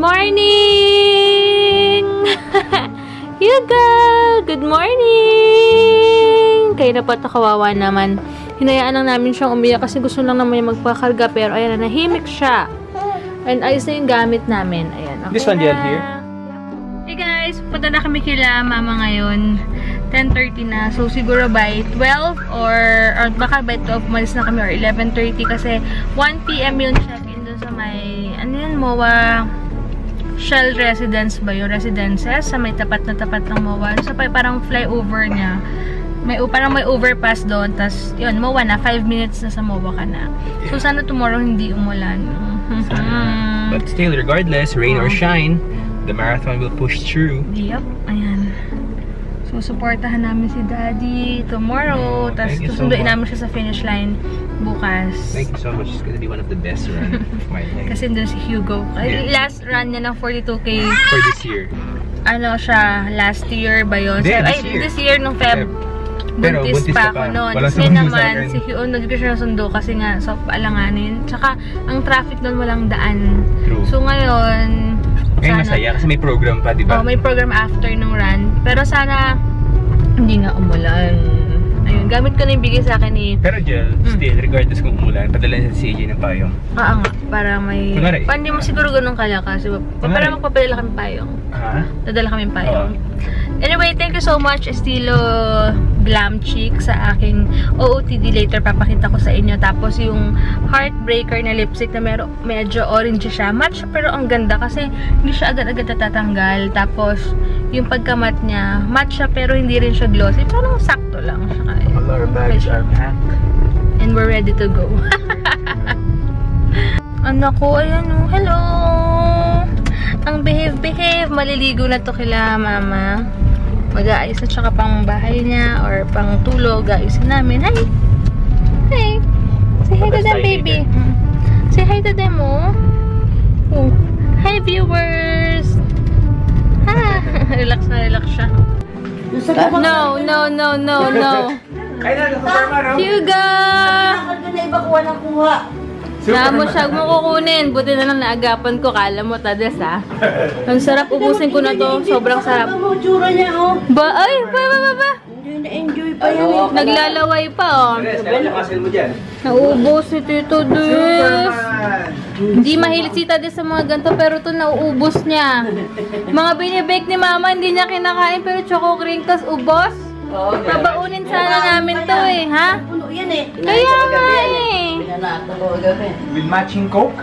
morning! Hugo! Good morning! Kaya na po ito kawawa naman. Hinayaan lang namin siyang umiyak kasi gusto lang naman yung magpakarga. Pero ayan na, nahimik siya. And ayos na yung gamit namin. Ayan, okay. This one here? Hey guys, punta na kami kila mama ngayon. 10:30 na. So siguro by 12 or baka by 12 umalis na kami or 11:30 kasi 1 PM yung check-in doon sa may MOA Shell Residence ba yung residences sa may tapat ng MOA. So parang flyover niya. Parang may overpass doon. Tapos yun, MOA na. 5 minutes na sa MOA ka na. So sana tomorrow hindi umulan. But still, regardless, rain or shine, the marathon will push through. Yep, ayan. So, supportahan namin si Daddy tomorrow. Tapos, susunduin namin siya sa finish line bukas. Thank you so much. It's gonna be one of the best runs of my life. Kasi doon si Hugo. Last run niya ng 42K. For this year. Ano siya, last year ba yun? This year nung Feb. Buntis pa ako noon. Kasi naman, si Hugo, nagkita siya ng sundo kasi nga, so, alanganin. Tsaka, ang traffic doon walang daan. True. So, ngayon, ngayon masaya kasi may program pa, di ba? Oh, may program after nung run. Pero sana, hindi nga umulan. Ayun, gamit ko na yung bigay sa akin ni... Pero Jel, still, regardless kung umulan, padala na si AJ ng payong. Oo nga, para may... Hindi mo siguro ganun kalakas. Para magpapadala kami payong. Ha? Dadala kami payong. Anyway, thank you so much, Estilo Glam Chick, sa aking OOTD. Later, papakita ko sa inyo. Tapos, yung Heartbreaker na lipstick na medyo orange siya. Match, pero ang ganda kasi hindi siya agad-agad natatanggal. Tapos, yung pagkamat niya, match siya, pero hindi rin siya glossy. Parang sakto lang siya. All our bags are packed. And we're ready to go. Anak ko, ayan o. Hello! Ang behave. Maliligo na to kila mama. Mag-aayos na siya pang bahay niya or pang tulog. Ayusin namin. Hi! Hey! Say hi to them, baby. Say hi to them, oh. Hi, viewers! Ha! Relax siya. No. Hugo! Namo siya mo kukunin. Buti na lang naagapan ko. Kala mo, Tades, ha? Ang sarap. Ubusin ko na to. Sobrang sarap. Ba? Ay! Ba? Enjoy pa yan. Naglalaway pa, oh. Nauubos si Tito Des. Hindi mahilig si Tades sa mga ganito, pero ito nauubos niya. Mga binibake ni Mama, hindi niya kinakain, pero choco crinkles, ubos. Babaunin sana namin to, eh, ha? Puno yan, eh. Kaya nga, eh. With matching Coke?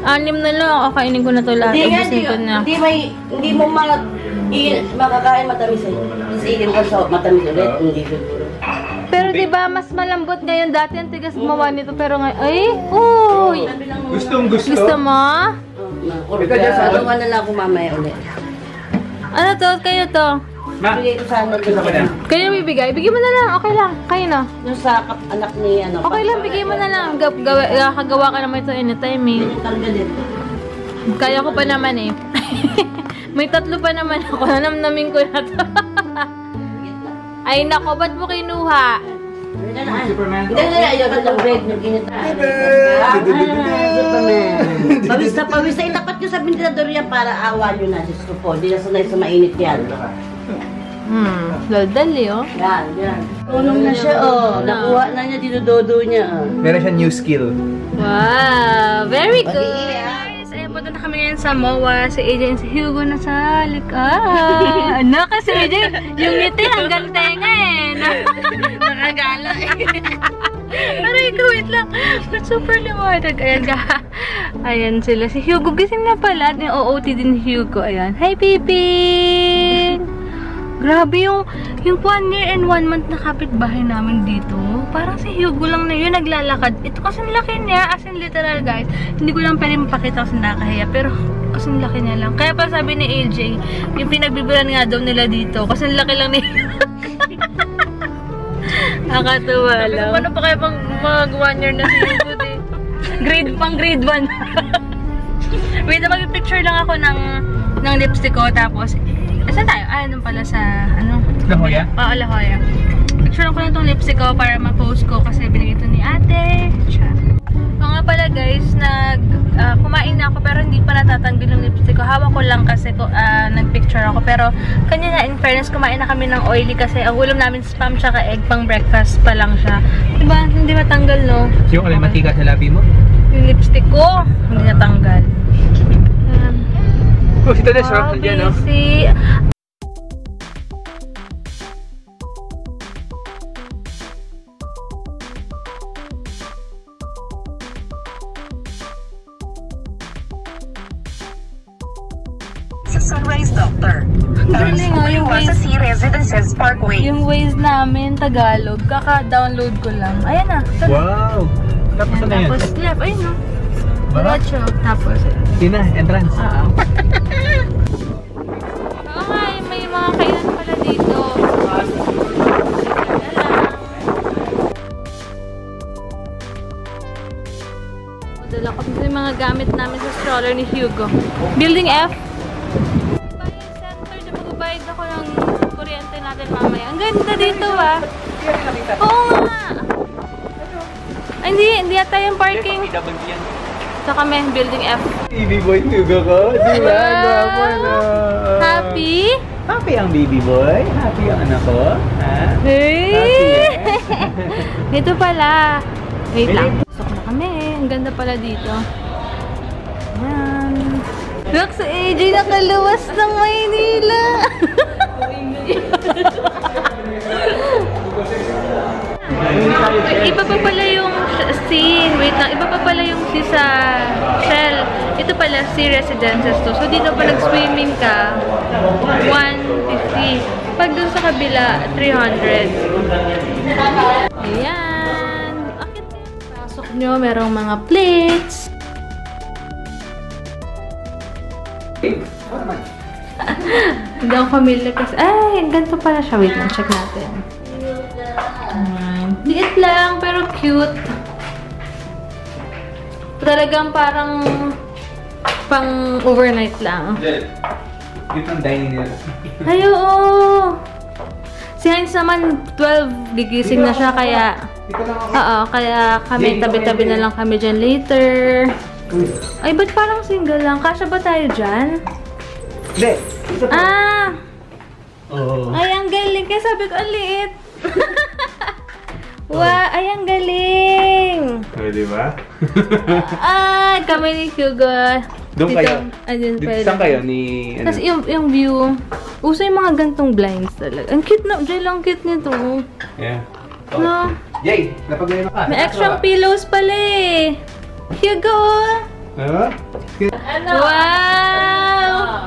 6 na lang. O, kainin ko na to lahat. Ubusin ko na. Hindi mo makakain matamis, eh. Isilin ko sa matamis ulit. Hindi siguro. Pero diba, mas malambot ngayon. Dati ang tigas gumawa nito. Pero ngayon, ay, uy! Gustong gusto. Gusto mo? Saluhan na lang ako mamaya ulit. Ano to? Kayo to? Bigay ko sana. Kayo bibigay? Bigay mo na lang. Okay lang. Kayo na. Yung sa anak ni ano. Okay lang, bigay mo na lang. Kagawa ka naman ito anytime, eh. Talaga din. Kaya ko pa naman, eh. May 3 pa naman ako. Nanamnamin ko na to. Ay, nako. Ba't mo kinuha? Superman. Hindi, ayaw ka ng bread. Superman. Pawis na itapat nyo sa ventilador yan para awa nyo na. Diyos ko po. Hindi na sanay sa mainit yan. Daldali, oh. Yan. Tulong na siya, oh. Nakuha na niya, dinudodo niya. Meron siya new skill. Wow! Very good! Guys, ayun, punta na kami ngayon sa MOA. Si AJ and si Hugo na sa likod. Ano kasi AJ? Yung ngiti hanggang tenga, eh. Nakagala, eh. Pero ikaw, wait lang. But super liwanag. Ayan sila. Si Hugo, gising na pala. Yung OOT din Hugo. Ayan. Hi, baby! Grabe yung 1 year and 1 month na kapitbahay namin dito. Parang si Hugo lang na yun naglalakad. Ito kasi laki niya. As in literal, guys. Hindi ko lang pwede mapakita kasi nakahiya. Pero as in laki niya lang. Kaya pa sabi ni AJ, yung pinagbibilan nga daw nila dito. Kasi laki lang niya. Nakatuwa lang. Ano pa kaya pang mag 1 year na si Hugo, eh? Grade 1. Wait, mag-picture lang ako ng lipstick ko. Tapos, saan tayo? Nung pala sa, La Jolla? Oo, La Jolla. Picture ko lang itong lipstick ko para ma-post ko kasi binigay ito ni ate. O nga pala guys, kumain na ako pero hindi pa natatanggal yung lipstick ko. Hawak ko lang kasi nag-picture ako. Pero kanina, in fairness, kumain na kami ng oily kasi ang ulam namin spam tsaka egg, pang breakfast pa lang siya. Diba? Hindi matanggal, no? Yung matika sa labi mo? Yung lipstick ko, hindi natanggal. Oh, si Todes, oh. Nandiyan, no? Sunrise Doctor. Galing, oh, yung Sa Waze. C Residences Parkway. Yung Waze namin, Tagalog. Kaka-download ko lang. Ayan na. Wow! Tapos Ayan, na yan? tapos left. Ayun, no? Ba? Diretso. Tapos, Yun na, entrance. oo. Oo nga, may mga kainan pala dito. Dala ko yung mga gamit namin sa stroller ni Hugo. Building F. Bayad center, na magbabayad ako ng kuryente natin mamaya. Ang ganda dito, ah. Oo nga. Ay, hindi yata yung parking. Ito kami, Building F. Baby boy, Hugo ko. Diba? Gwapo na. Happy? Happy ang baby boy? Happy ang anak ko? Ha? Hey! Dito pala. Wait lang. Pasok na kami. Ang ganda pala dito. Ayan. Look, sa AJ nakaluwas ng Maynila. Iba pa pala yung scene. Wait lang. Iba pa pala yung si sa Shell. Ito pala si Residences to. So, dito pa nag-swimming ka, 150. Pag dun sa kabila, 300. Ayan. Pasok nyo, merong mga plates. Hindi ako familiar kasi, ay, ganito pala siya. Wait lang, check natin. Liit lang, pero cute. Talagang parang pang overnight lang. Dito ang dining nila. Ay, oo. Si Heinz naman, 12, gigising na siya, kaya... Oo, kaya kami, tabi-tabi na lang kami dyan later. Ay, ba't parang single lang? Kasya ba tayo dyan? Hindi. Ah! Oo. Ay, ang galing. Kaya sabi ko, ang liit. Wow, ay, ang galing. Oh, diba? Ay, kami ni Hugo. Doon kayo? Ayun, Dito saan kayo? Ni... Ano? Tapos yung view, uso yung mga gantong blinds talaga. Ang cute na, Jay, ang cute nito. Yeah. No? Jay, napag-lay ka. May extra pillows pala eh. Hugo! Ano? Wow!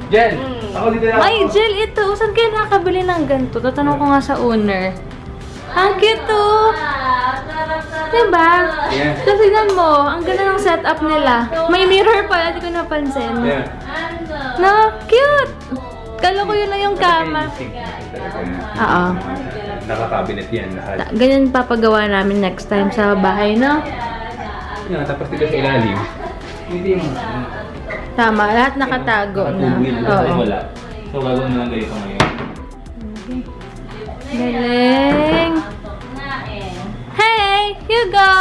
Jen, ako dito na. Ay, Jill, ito. Saan kayo nakabili ng ganito? Tatanong ko nga sa owner. Ang cute to! Diba? Yeah. Kasi tignan mo, ang ganda ng setup nila. May mirror pala, di ko napansin. Yeah. No, cute! Kala ko yun na yung kama. Oo. Naka-cabinet yan lahat. Ganyan papagawa namin next time sa bahay, no? Yeah, tapos dito sa ilalim. Hindi yung... Tama, lahat nakatago na. Oo. Wala. So, gagawin na lang ganito ngayon. Galing! Hey! Hugo!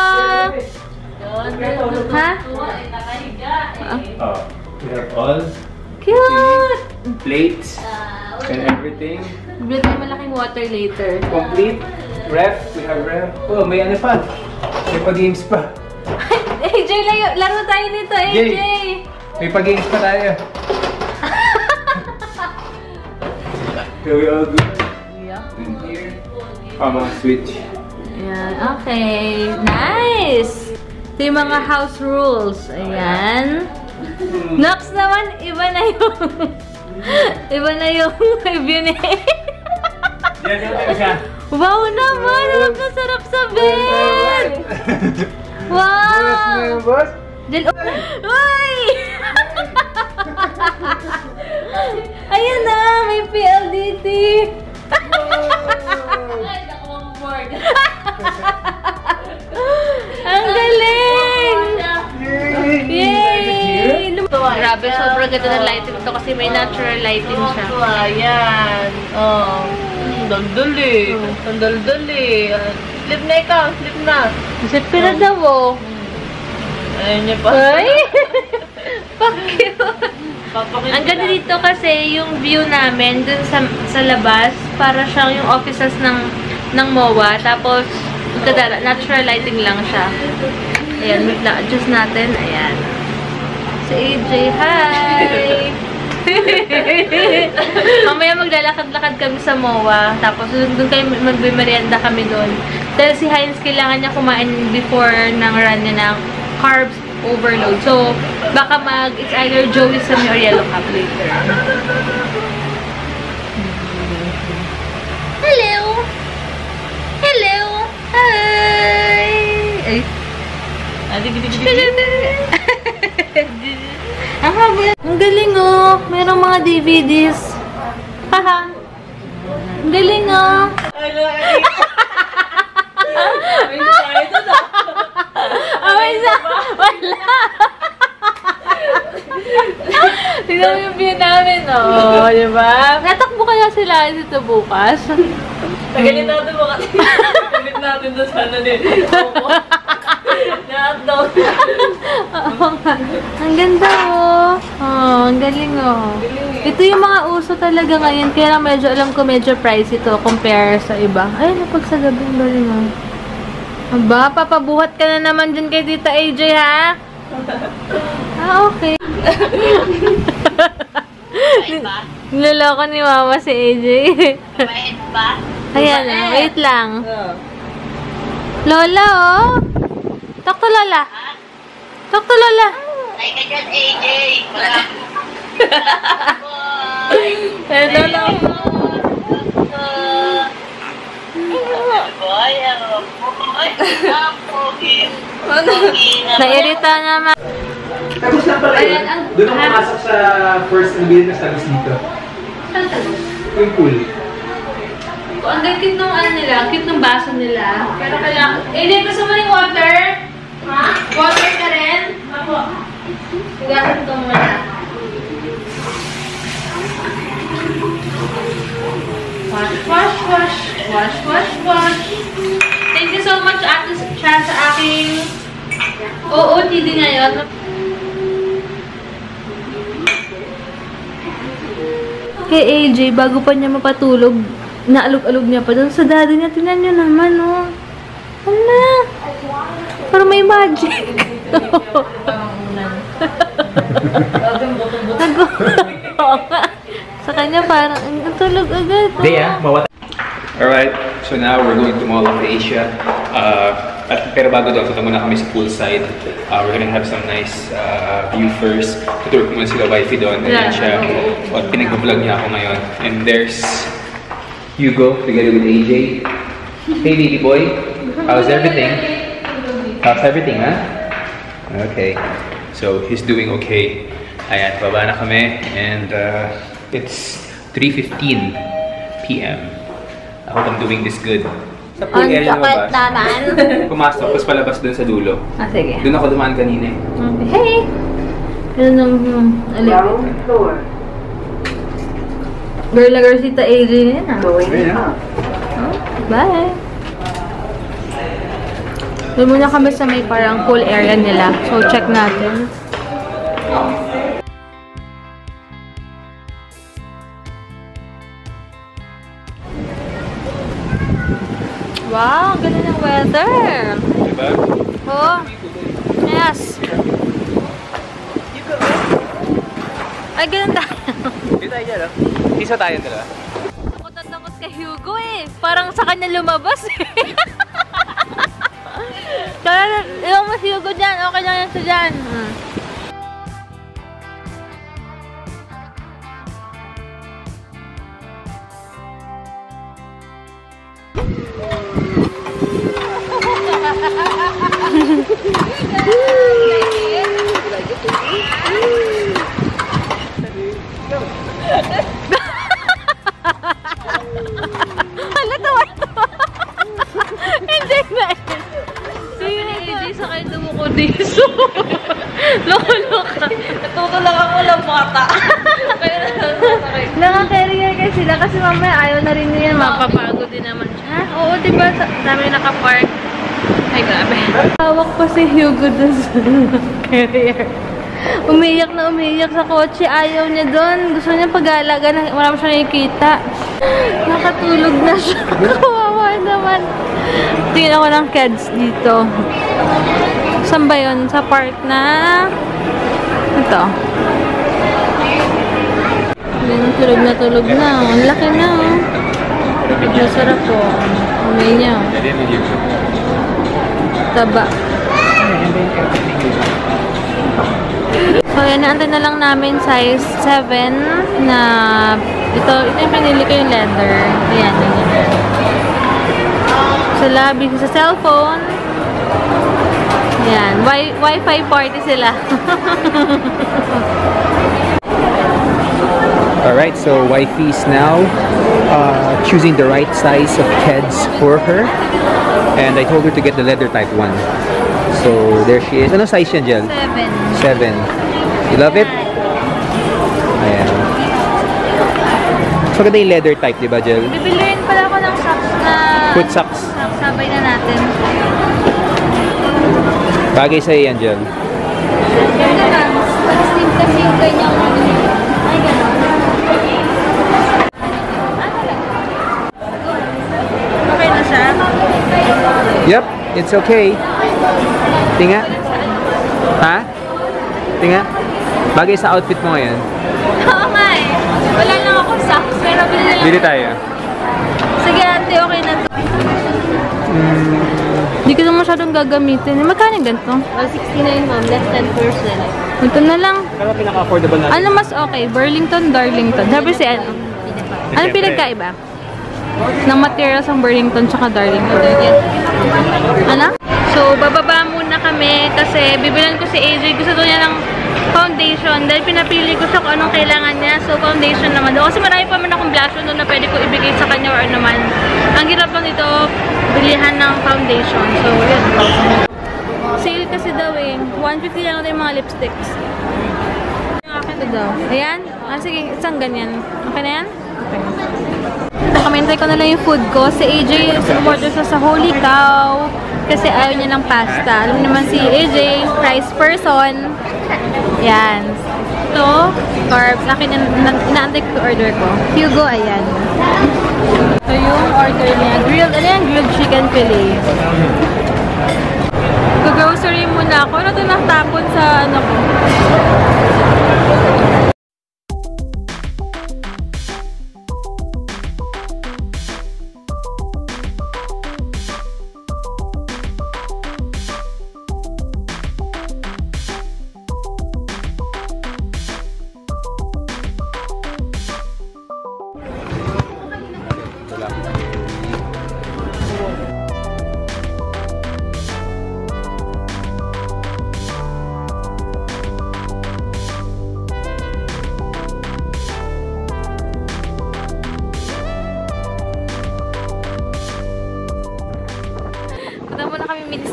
Ha? Oh, we have all Cute! plates and everything. Bili tayo malaking water later. Complete. Ref, we have ref. Oh, may ano pa. May pa-games pa. AJ, laro tayo nito, AJ! May pa-games pa tayo. So we all good. In here. Mga switch. Ayan, okay. Nice! Ito yung mga house rules. Ayan. Nox naman, iba na yung... iba na yung view niya. Yan, yan siya. Wow naman! Ang masarap sa bed! Wow! Boss? Jel, uy! Ayan na! May PLDT! Ay, naku, ang board! Ang galing! Yay! Grabe, sobrang ganda ng lighting ito kasi may natural lighting siya. Ayan. Oh. Daldali. Daldali. Slip na ikaw. Slip na. Isip ka na daw, oh. Ayun niya pa. Ay! Fuck you! Ang ganda dito kasi yung view namin dun sa labas, para siyang yung offices ng MOA. Tapos, natural lighting lang siya. Ayan, wait lang. Adjust natin. Ayan. Si AJ, hi! Mamaya maglalakad-lakad kami sa MOA. Tapos, doon kayo magbe-merienda kami doon. Dahil si Heinz, kailangan niya kumain before ng run niya ng carbs overload. So, baka it's either Joey Sammy or Yellow Cup later. Hello! Hello! Hi! Ay! Ang galing oh! Merong mga DVDs. Haha! Ang galing oh! Wala! Tignan mo yung view namin, oh, diba? Natakbo kaya sila dito bukas? Tagalin natin mo kasi. Tagalin natin doon sa ano din. Na-upload. Ang ganda, oh. Oh, ang galing, oh. Ito yung mga uso talaga ngayon. Kaya lang medyo, alam ko, medyo pricey ito compare sa iba. Ay, napagsagabi, ang galing, oh. Aba, papabuhat ka na naman dyan kay Tita AJ, ha? Ah, okay. Niloloko ni Mama si AJ. Mabait ba? Ayan, wait lang. Lola, oh. Talk to Lola. Talk to Lola. Ay, ka dyan, AJ. Wala. Hello, Lola. Nairita naman. Tagus lang pala yun. Doon ako pumasok sa first na tagus dito. Saan tagus? Yung pool. Ang cute nung ano nila, cute nung baso nila. Pero kailangan... Eh, gusto mo yung water? Ha? Water ka rin? Ako. Higasan ko muna. Wash, wash, wash. Wash, wash, wash. Thank you so much, Ate Cha, sa aking OOTD ngayon. Kay AJ, bago pa niya mapatulog, naalog-alog niya pa doon sa daddy niya. Tingnan niyo naman, oh. Ano? Parang may magic. Sa kanya parang, ang tulog agad. Alright, so now we're going to Mall of Asia. Pero bago doon, punta muna kami sa poolside. We're gonna have some nice view first. Tuturo ko muna sila wifey doon. And then siya, pinag-vlog niya ako ngayon. And there's Hugo together with AJ. Hey baby boy, how's everything? How's everything, huh? Okay, so he's doing okay. Ayan, baba na kami. And it's 3:15 p.m. I hope I'm doing this good. Sa pool area lumabas. Pumasok, tapos palabas dun sa dulo. Ah, sige. Doon ako dumaan kanina eh. Hey! Yun ang ground floor. Girl na girl si Tita AJ na yun, ah. Bye! Doon muna kami sa may parang pool area nila. So, check natin. Wow, ganda ng weather. Diba? Oh, yes. Ay, ganun tayo. Dito tayo dyan, oh. Isa tayo dala. Takot na takot kay Hugo eh. Parang sa kanya lumabas eh. Kaya, ilang mas Hugo dyan. Okay lang yan sa dyan. Loko-loka. Natutulak ako lang mata. Naka-carrier kasi sila kasi mamaya ayaw na rin niya. Mapapagod din naman siya. Oo, diba? Dami naka-park. Ay, grabe. Hawak pa si Hugo dun sa carrier. Umiyak na umiyak sa kotse. Ayaw niya doon. Gusto niya pag-aalaga na wala mo siya nakikita. Nakatulog na siya. Kawawa naman. Tingin ako ng kids dito. Saan ba yun? Sa park na... Ito. Tulog na tulog na. Ang laki na. Masarap po. Umay niya. Taba. So, yan, naantay na lang namin size 7 na ito yung pinili ko yung leather. Ayan, yan. Sa labi, sa cellphone. Ayan, Wi-Fi party sila. Alright, so wifey is now choosing the right size of Keds for her. And I told her to get the leather type 1. So, there she is. Ano size yan, Jel? 7. You love it? Ayan. So, ganda yung leather type, di ba, Jel? Bibili rin pala ako ng socks na... Foot socks. Sabay na natin. Bagay sa'yo yan, Jel. Yan na lang. Pag-slim kasi yung ganyang... Ay, gano'n. Okay na siya? Yep, it's okay. Tinga. Ha? Tinga. Bagay sa outfit mo ngayon. Oo nga eh. Wala lang akong socks, pero bilhin lang. Bili tayo. Sige ate, okay na to. Hindi ko na masyadong gagamitin. Magkano ganito? 169 ma'am, less 10%. Ito na lang. Pero pinaka-affordable natin. Ano mas okay? Burlington, Darlington. Sabi si ano? Ano pinagkaiba? Ng materials ng Burlington tsaka Darlington. Ano? So, bababa muna kami kasi bibilan ko si AJ. Gusto niya ng foundation dahil pinapili ko sa kung anong kailangan niya. So, foundation naman doon. Kasi marami pa man akong blush doon na pwede ko ibigay sa kanya or ano man. Ang hirap lang dito, bilihan ng foundation. So, yun. Sale kasi daw eh. 150 lang ito yung mga lipsticks. Ito daw. Ayan. Ah, sige, isang ganyan. Okay na yan? Okay. Nakamintay ko na lang yung food ko. Si AJ, order siya sa Holy Cow. Kasi ayaw niya ng pasta. Alam naman si AJ, rice person. Yan. Ito, carbs. Akin inaantay ko order ko. Hugo, ayan. So, yung order niya. Grilled, ano yan? Grilled chicken fillet. Go-grocery muna ako. Ano ito natapon sa ano ko?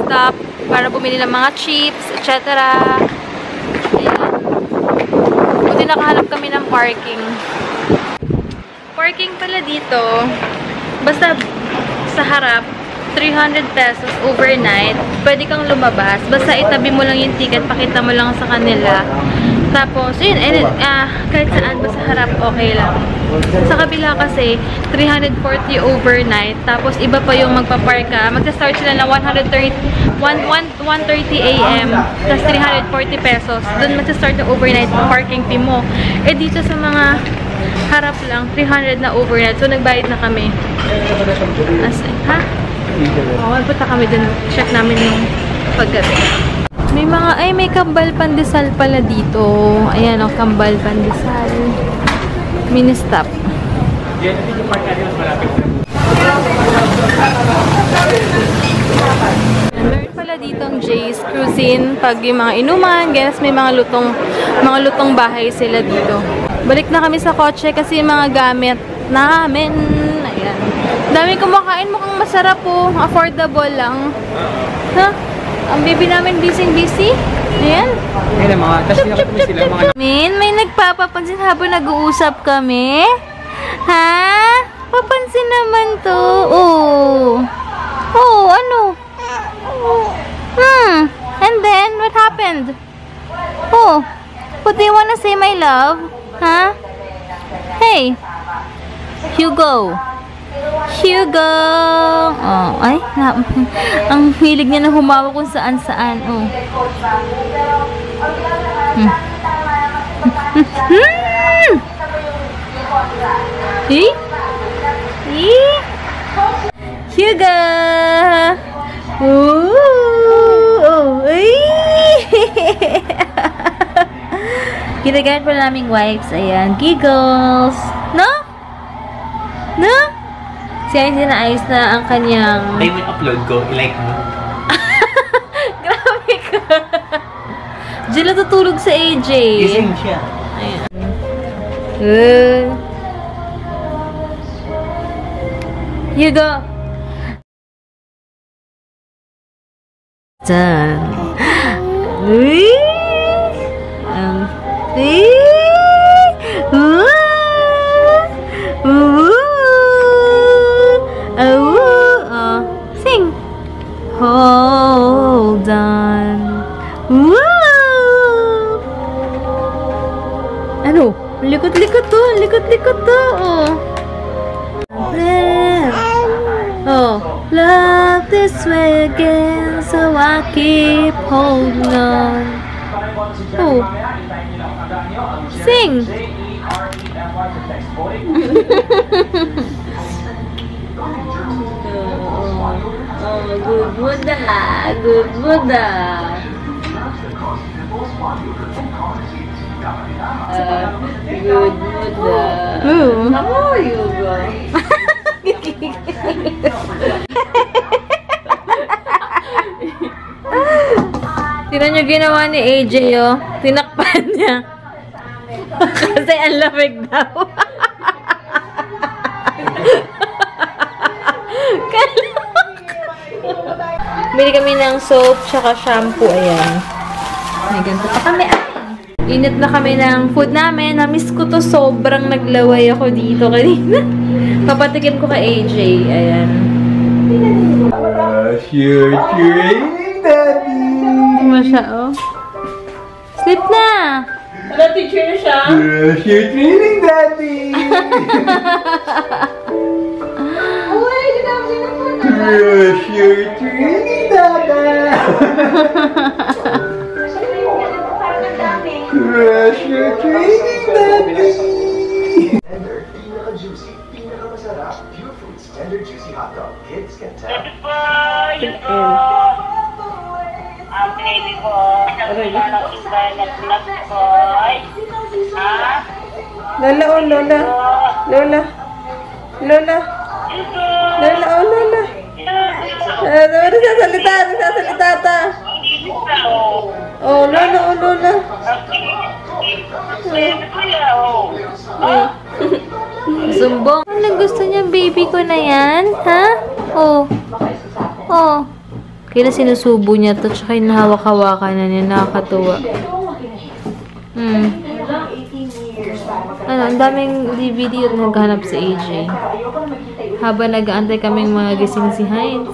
Stop para bumili ng mga chips, etc. Ayan. Buti nakahanap kami ng parking. Parking pala dito, basta sa harap, 300 pesos overnight. Pwede kang lumabas. Basta itabi mo lang yung ticket, pakita mo lang sa kanila. Tapos, yun, kahit saan ba sa harap, okay lang. Sa kabila kasi, 340 overnight. Tapos, iba pa yung magpa-park ka. Magsa-start sila ng 1:30 AM. Tapos, 340 pesos. Doon magsa-start ng overnight parking fee mo. Eh, dito sa mga harap lang, 300 na overnight. So, nagbayad na kami. Ha? Oo, punta kami dun. Check namin yung paggabi. May mga, may kambal pandesal pala dito. Ayan o, kambal pandesal. Mini stop. Meron pala dito ang Jay's Cuisine. Pag yung mga inuman, guys, may mga lutong bahay sila dito. Balik na kami sa kotse kasi yung mga gamit namin. Ayan. Dami kumakain, mukhang masarap po. Affordable lang. Ha? Ang baby namin busy. Ayan. Ayan mga, tapos pinakita sila mga... May nagpapapansin habang nag-uusap kami? Ha? Papansin naman to. Oh, ano? Oh. happened? Oh, what do you wanna say, my love? Huh? Hey, Hugo. Hugo! Oh, ay, ang hilig niya na humawak kung saan-saan. Oh. Hugo! Ooh! Oh, ay! Ginagamit pa naming wipes. Ayan, giggles. No? No? Siya yung sinaayos na ang kanyang... Ay, may upload ko. I-like mo. Grabe ka. Diyan natutulog sa AJ. Gising siya. Ayan. Good. Hugo. Done. Uy. Sing. Hold on. Ano? Likot-likot to. Likot-likot to. Oh. Love this way again, so I keep holding on. Oh. Sing. Good Buddha. Good Buddha. Good Buddha. How are you, girl? Tignan nyo ginawa ni AJ, oh. Tinakpan niya. Kasi ang lamig daw. Bili kami ng soap tsaka shampoo. Ayan. May ganito pa kami. Init na kami ng food namin. Na-miss ko to. Sobrang naglaway ako dito kanina. Papatikim ko kay AJ. Ayan. You're training, Daddy! Ano siya, oh? Sleep na! Ano, teacher na siya? You're training, Daddy! You're training, Dada! You're training, Daddy! Juicy, pinaka-masarap, pure foods, tender juicy hot dog. Kids can tell. Ang baby boy, naglalak isda nag-vlog boy. Ha? Lola, oh, Lola. Lola. Lola. Lola, oh, Lola. Nagsasalita ta. Oh, Lola, oh, Lola. Sumbong. Ano gusto niya, baby ko na yan? Ha? Oh. Oh. Kaya sinusubo niya to, tsaka yung nahawak-hawakan na niya. Nakakatuwa. Ano, ang daming DVD at naghanap sa AJ. Habang nag-aantay kaming mga gising si Heinz.